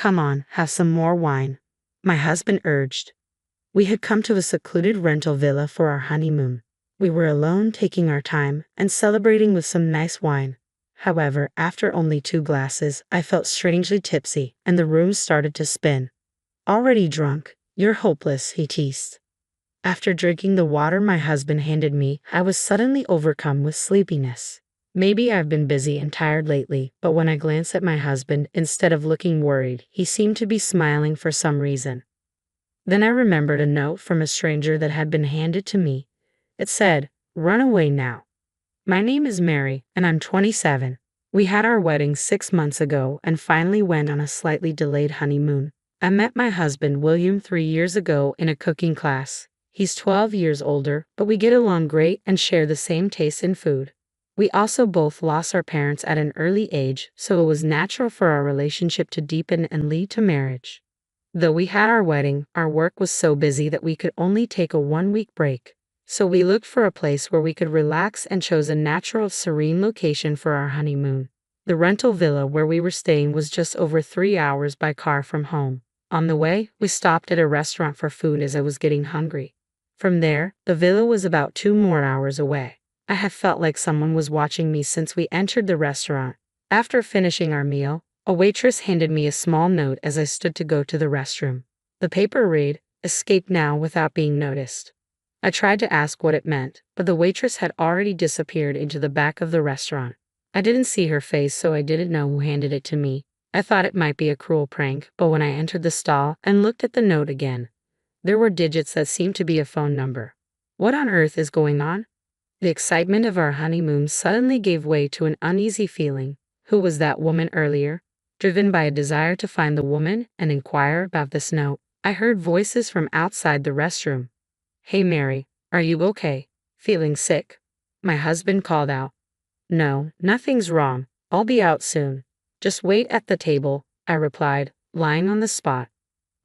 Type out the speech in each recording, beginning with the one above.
Come on, have some more wine, my husband urged. We had come to a secluded rental villa for our honeymoon. We were alone, taking our time and celebrating with some nice wine. However, after only 2 glasses, I felt strangely tipsy, and the room started to spin. Already drunk? You're hopeless, he teased. After drinking the water my husband handed me, I was suddenly overcome with sleepiness. Maybe I've been busy and tired lately, but when I glanced at my husband, instead of looking worried, he seemed to be smiling for some reason. Then I remembered a note from a stranger that had been handed to me. It said, "Run away now. My name is Mary, and I'm 27. We had our wedding 6 months ago and finally went on a slightly delayed honeymoon. I met my husband William 3 years ago in a cooking class. He's 12 years older, but we get along great and share the same taste in food. We also both lost our parents at an early age, so it was natural for our relationship to deepen and lead to marriage. Though we had our wedding, our work was so busy that we could only take a 1-week break. So we looked for a place where we could relax and chose a natural, serene location for our honeymoon. The rental villa where we were staying was just over 3 hours by car from home. On the way, we stopped at a restaurant for food as I was getting hungry. From there, the villa was about 2 more hours away. I had felt like someone was watching me since we entered the restaurant. After finishing our meal, a waitress handed me a small note as I stood to go to the restroom. The paper read, "Escape now without being noticed." I tried to ask what it meant, but the waitress had already disappeared into the back of the restaurant. I didn't see her face, so I didn't know who handed it to me. I thought it might be a cruel prank, but when I entered the stall and looked at the note again, there were digits that seemed to be a phone number. What on earth is going on? The excitement of our honeymoon suddenly gave way to an uneasy feeling. Who was that woman earlier? Driven by a desire to find the woman and inquire about this note, I heard voices from outside the restroom. "Hey Mary, are you okay? Feeling sick?" My husband called out. "No, nothing's wrong. I'll be out soon. Just wait at the table," I replied, lying on the spot.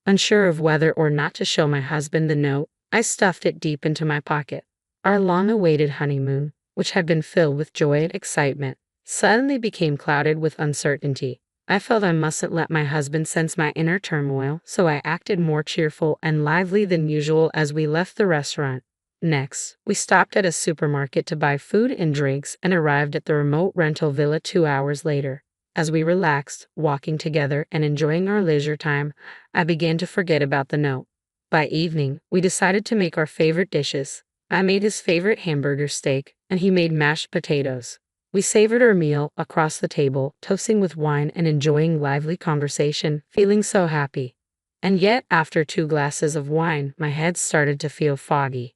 Unsure of whether or not to show my husband the note, I stuffed it deep into my pocket. Our long-awaited honeymoon, which had been filled with joy and excitement, suddenly became clouded with uncertainty. I felt I mustn't let my husband sense my inner turmoil, so I acted more cheerful and lively than usual as we left the restaurant. Next, we stopped at a supermarket to buy food and drinks and arrived at the remote rental villa 2 hours later. As we relaxed, walking together and enjoying our leisure time, I began to forget about the note. By evening, we decided to make our favorite dishes. I made his favorite hamburger steak, and he made mashed potatoes. We savored our meal across the table, toasting with wine and enjoying lively conversation, feeling so happy. And yet, after 2 glasses of wine, my head started to feel foggy.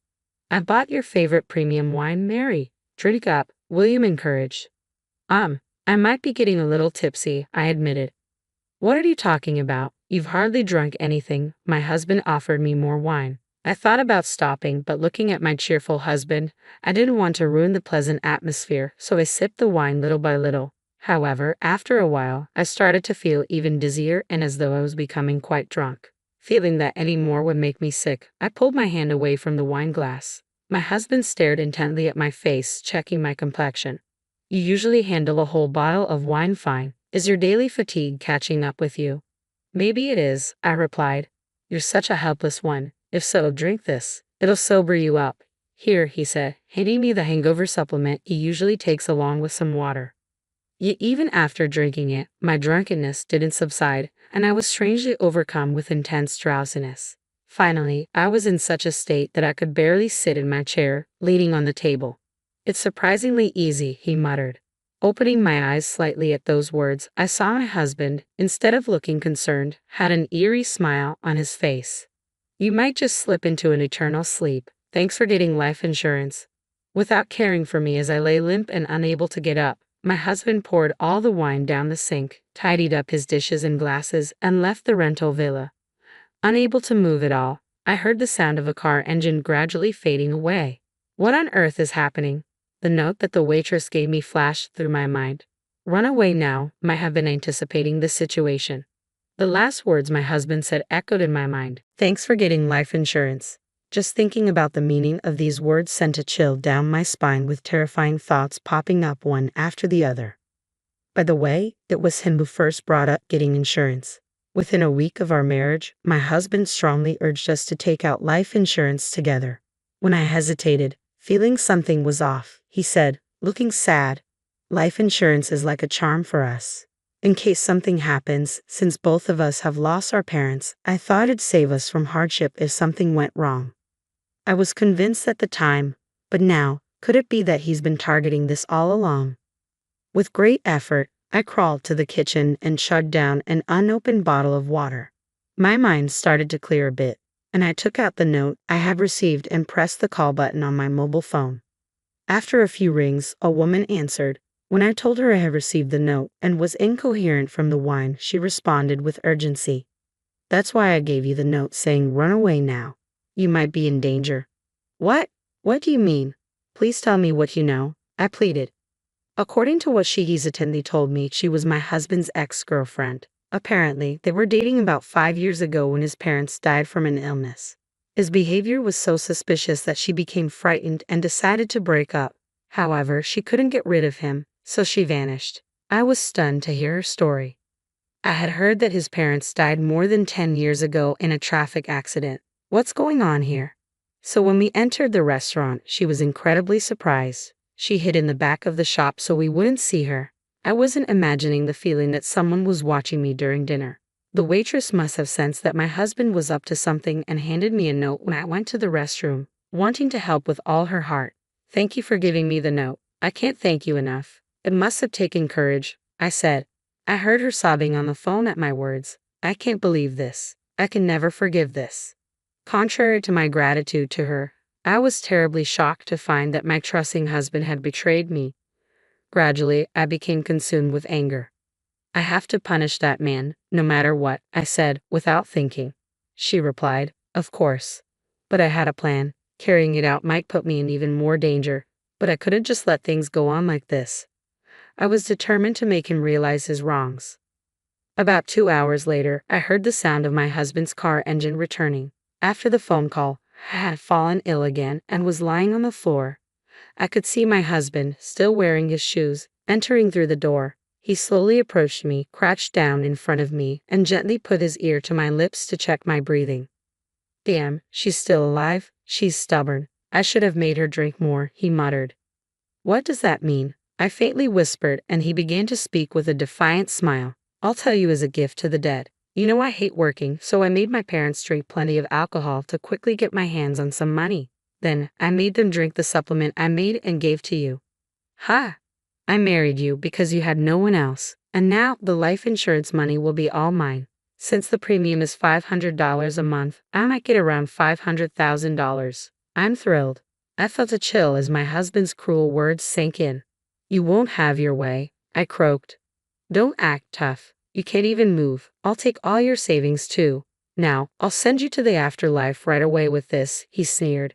"I bought your favorite premium wine, Mary. Drink up," William encouraged. I might be getting a little tipsy," I admitted. "What are you talking about? You've hardly drunk anything." My husband offered me more wine. I thought about stopping, but looking at my cheerful husband, I didn't want to ruin the pleasant atmosphere, so I sipped the wine little by little. However, after a while, I started to feel even dizzier and as though I was becoming quite drunk. Feeling that any more would make me sick, I pulled my hand away from the wine glass. My husband stared intently at my face, checking my complexion. "You usually handle a whole bottle of wine fine. Is your daily fatigue catching up with you?" "Maybe it is," I replied. "You're such a helpless one. If so, drink this. It'll sober you up." "Here," he said, handing me the hangover supplement he usually takes along with some water. Yet even after drinking it, my drunkenness didn't subside, and I was strangely overcome with intense drowsiness. Finally, I was in such a state that I could barely sit in my chair, leaning on the table. "It's surprisingly easy," he muttered. Opening my eyes slightly at those words, I saw my husband, instead of looking concerned, had an eerie smile on his face. "You might just slip into an eternal sleep. Thanks for getting life insurance." Without caring for me as I lay limp and unable to get up, my husband poured all the wine down the sink, tidied up his dishes and glasses, and left the rental villa. Unable to move at all, I heard the sound of a car engine gradually fading away. What on earth is happening? The note that the waitress gave me flashed through my mind. "Run away now," might have been anticipating this situation. The last words my husband said echoed in my mind. "Thanks for getting life insurance." Just thinking about the meaning of these words sent a chill down my spine, with terrifying thoughts popping up one after the other. By the way, it was him who first brought up getting insurance. Within a week of our marriage, my husband strongly urged us to take out life insurance together. When I hesitated, feeling something was off, he said, looking sad, "Life insurance is like a charm for us. In case something happens, since both of us have lost our parents, I thought it'd save us from hardship if something went wrong." I was convinced at the time, but now, could it be that he's been targeting this all along? With great effort, I crawled to the kitchen and chugged down an unopened bottle of water. My mind started to clear a bit, and I took out the note I had received and pressed the call button on my mobile phone. After a few rings, a woman answered. When I told her I had received the note and was incoherent from the wine, she responded with urgency. "That's why I gave you the note saying run away now. You might be in danger." "What? What do you mean? Please tell me what you know," I pleaded. According to what she hesitantly told me, she was my husband's ex-girlfriend. Apparently, they were dating about 5 years ago when his parents died from an illness. His behavior was so suspicious that she became frightened and decided to break up. However, she couldn't get rid of him, so she vanished. I was stunned to hear her story. I had heard that his parents died more than 10 years ago in a traffic accident. What's going on here? So when we entered the restaurant, she was incredibly surprised. She hid in the back of the shop so we wouldn't see her. I wasn't imagining the feeling that someone was watching me during dinner. The waitress must have sensed that my husband was up to something and handed me a note when I went to the restroom, wanting to help with all her heart. "Thank you for giving me the note. I can't thank you enough. It must have taken courage," I said. I heard her sobbing on the phone at my words. "I can't believe this. I can never forgive this." Contrary to my gratitude to her, I was terribly shocked to find that my trusting husband had betrayed me. Gradually, I became consumed with anger. "I have to punish that man, no matter what," I said, without thinking. She replied, "Of course." But I had a plan. Carrying it out might put me in even more danger, but I couldn't just let things go on like this. I was determined to make him realize his wrongs. About 2 hours later, I heard the sound of my husband's car engine returning. After the phone call, I had fallen ill again and was lying on the floor. I could see my husband, still wearing his shoes, entering through the door. He slowly approached me, crouched down in front of me, and gently put his ear to my lips to check my breathing. "Damn, she's still alive. She's stubborn. I should have made her drink more," he muttered. "What does that mean?" I faintly whispered, and he began to speak with a defiant smile. "I'll tell you as a gift to the dead. You know I hate working, so I made my parents drink plenty of alcohol to quickly get my hands on some money. Then, I made them drink the supplement I made and gave to you. Ha! I married you because you had no one else, and now the life insurance money will be all mine. Since the premium is $500 a month, I might get around $500,000. I'm thrilled." I felt a chill as my husband's cruel words sank in. "You won't have your way," I croaked. "Don't act tough. You can't even move. I'll take all your savings too. Now, I'll send you to the afterlife right away with this," he sneered.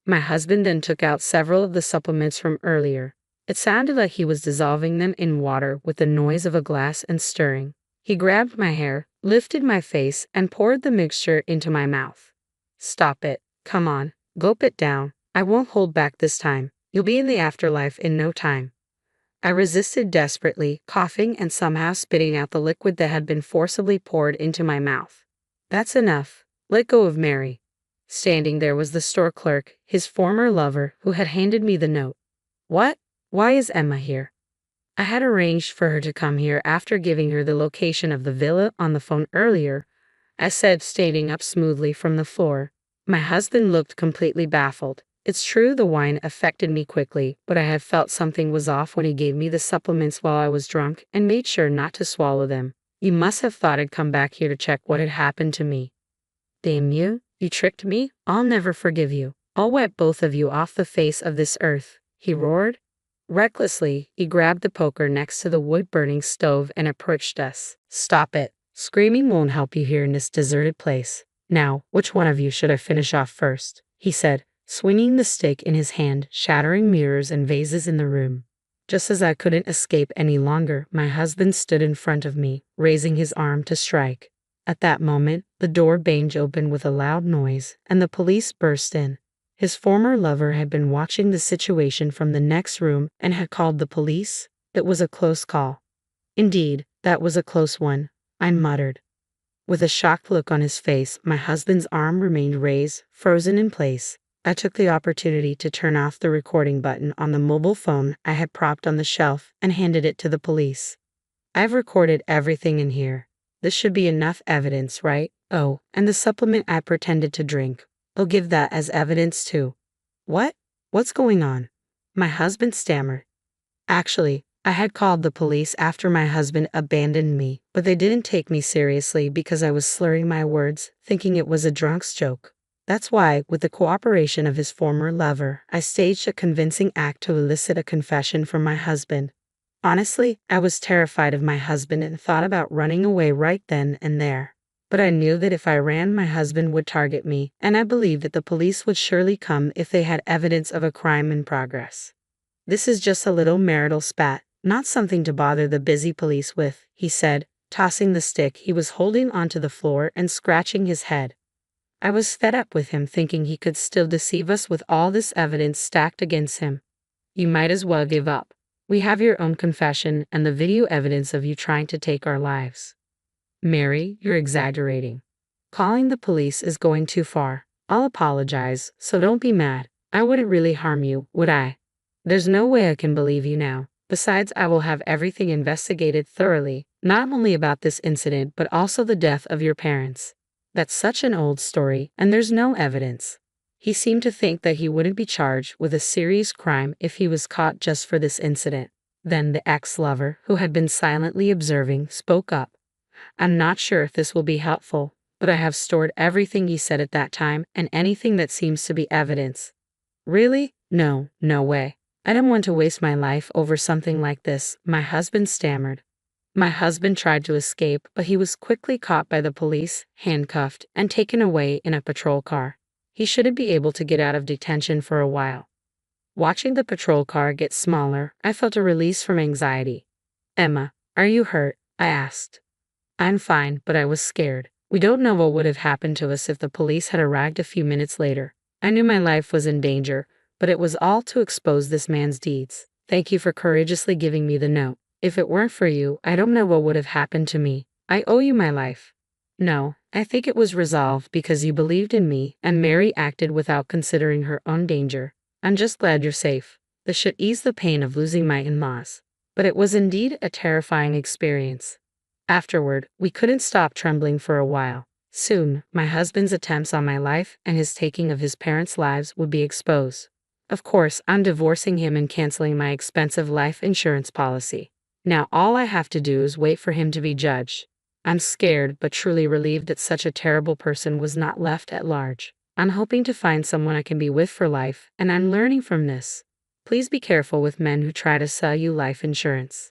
My husband then took out several of the supplements from earlier. It sounded like he was dissolving them in water with the noise of a glass and stirring. He grabbed my hair, lifted my face, and poured the mixture into my mouth. "Stop it. Come on. Gulp it down. I won't hold back this time. You'll be in the afterlife in no time." I resisted desperately, coughing and somehow spitting out the liquid that had been forcibly poured into my mouth. "That's enough. Let go of Mary." Standing there was the store clerk, his former lover, who had handed me the note. "What? Why is Emma here?" I had arranged for her to come here after giving her the location of the villa on the phone earlier, I said, standing up smoothly from the floor. My husband looked completely baffled. It's true the wine affected me quickly, but I had felt something was off when he gave me the supplements while I was drunk and made sure not to swallow them. "You must have thought I'd come back here to check what had happened to me. Damn you, you tricked me. I'll never forgive you. I'll wipe both of you off the face of this earth," he roared. Recklessly, he grabbed the poker next to the wood-burning stove and approached us. "Stop it. Screaming won't help you here in this deserted place. Now, which one of you should I finish off first?" he said, swinging the stick in his hand, shattering mirrors and vases in the room. Just as I couldn't escape any longer, my husband stood in front of me, raising his arm to strike. At that moment, the door banged open with a loud noise, and the police burst in. His former lover had been watching the situation from the next room and had called the police. It was a close call. "Indeed, that was a close one," I muttered. With a shocked look on his face, my husband's arm remained raised, frozen in place. I took the opportunity to turn off the recording button on the mobile phone I had propped on the shelf and handed it to the police. I've recorded everything in here. This should be enough evidence, right? Oh, and the supplement I pretended to drink. I'll give that as evidence too. What? What's going on? My husband stammered. Actually, I had called the police after my husband abandoned me, but they didn't take me seriously because I was slurring my words, thinking it was a drunk's joke. That's why, with the cooperation of his former lover, I staged a convincing act to elicit a confession from my husband. Honestly, I was terrified of my husband and thought about running away right then and there. But I knew that if I ran, my husband would target me, and I believed that the police would surely come if they had evidence of a crime in progress. This is just a little marital spat, not something to bother the busy police with, he said, tossing the stick he was holding onto the floor and scratching his head. I was fed up with him, thinking he could still deceive us with all this evidence stacked against him. You might as well give up. We have your own confession and the video evidence of you trying to take our lives. Mary, you're exaggerating. Calling the police is going too far. I'll apologize, so don't be mad. I wouldn't really harm you, would I? There's no way I can believe you now. Besides, I will have everything investigated thoroughly, not only about this incident but also the death of your parents. That's such an old story, and there's no evidence. He seemed to think that he wouldn't be charged with a serious crime if he was caught just for this incident. Then the ex-lover, who had been silently observing, spoke up. I'm not sure if this will be helpful, but I have stored everything he said at that time and anything that seems to be evidence. Really? No way. I don't want to waste my life over something like this, my husband stammered. My husband tried to escape, but he was quickly caught by the police, handcuffed, and taken away in a patrol car. He shouldn't be able to get out of detention for a while. Watching the patrol car get smaller, I felt a release from anxiety. Emma, are you hurt? I asked. I'm fine, but I was scared. We don't know what would have happened to us if the police had arrived a few minutes later. I knew my life was in danger, but it was all to expose this man's deeds. Thank you for courageously giving me the note. If it weren't for you, I don't know what would have happened to me. I owe you my life. No, I think it was resolved because you believed in me, and Mary acted without considering her own danger. I'm just glad you're safe. This should ease the pain of losing my in-laws. But it was indeed a terrifying experience. Afterward, we couldn't stop trembling for a while. Soon, my husband's attempts on my life and his taking of his parents' lives would be exposed. Of course, I'm divorcing him and canceling my expensive life insurance policy. Now all I have to do is wait for him to be judged. I'm scared but truly relieved that such a terrible person was not left at large. I'm hoping to find someone I can be with for life, and I'm learning from this. Please be careful with men who try to sell you life insurance.